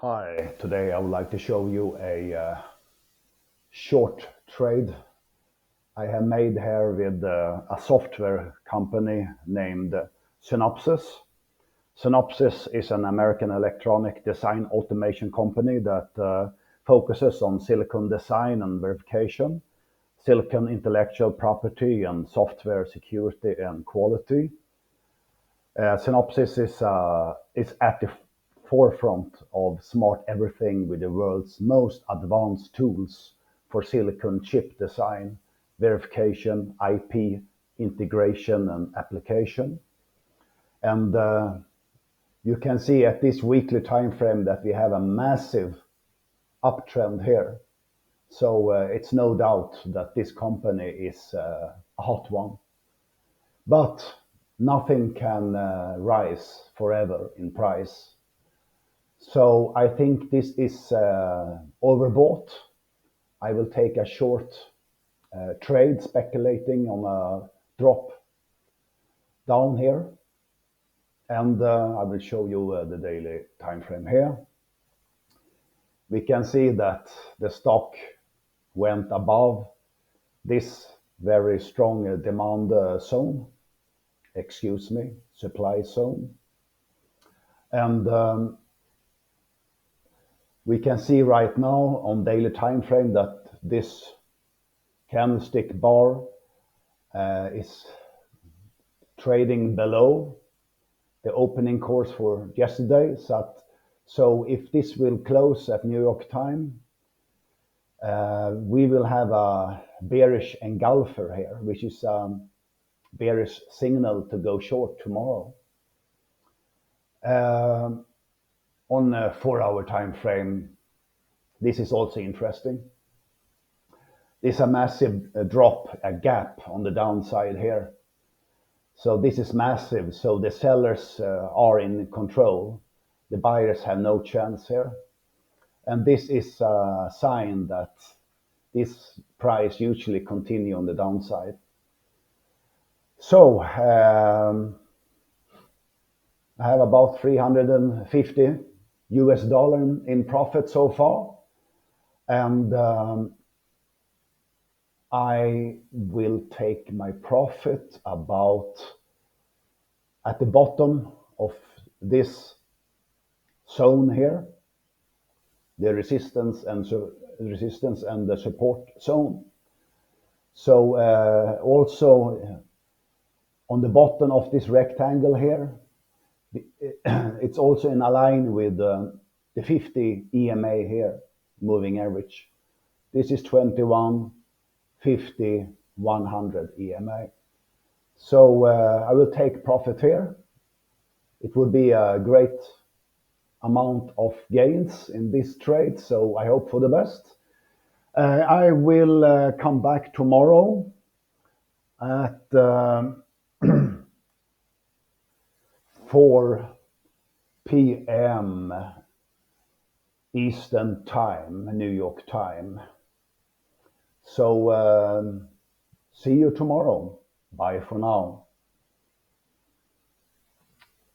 Hi, today I would like to show you a short trade I have made here with a software company named Synopsys. Synopsys is an American electronic design automation company that focuses on silicon design and verification, silicon intellectual property, and software security and quality. Synopsys is at the forefront of smart everything with the world's most advanced tools for silicon chip design, verification, IP, integration, and application. And you can see at this weekly time frame that we have a massive uptrend here. So it's no doubt that this company is a hot one. But nothing can rise forever in price. So I think this is overbought. I will take a short trade speculating on a drop down here. And I will show you the daily time frame here. We can see that the stock went above this very strong demand zone, supply zone. And we can see right now on daily time frame that this candlestick bar is trading below the opening course for yesterday. So if this will close at New York time, we will have a bearish engulfer here, which is a bearish signal to go short tomorrow. On a 4-hour time frame, this is also interesting. There's a massive drop, a gap on the downside here. So this is massive. So the sellers are in control. The buyers have no chance here. And this is a sign that this price usually continue on the downside. So I have about 350 US dollar in profit so far. And I will take my profit about at the bottom of this zone here, the resistance and the support zone. So also on the bottom of this rectangle here, it's also in line with the 50 EMA here, moving average. This is 21, 50, 100 EMA. So I will take profit here. It would be a great amount of gains in this trade, so I hope for the best. I will come back tomorrow at 4 p.m. Eastern Time, New York time. So see you tomorrow. Bye for now.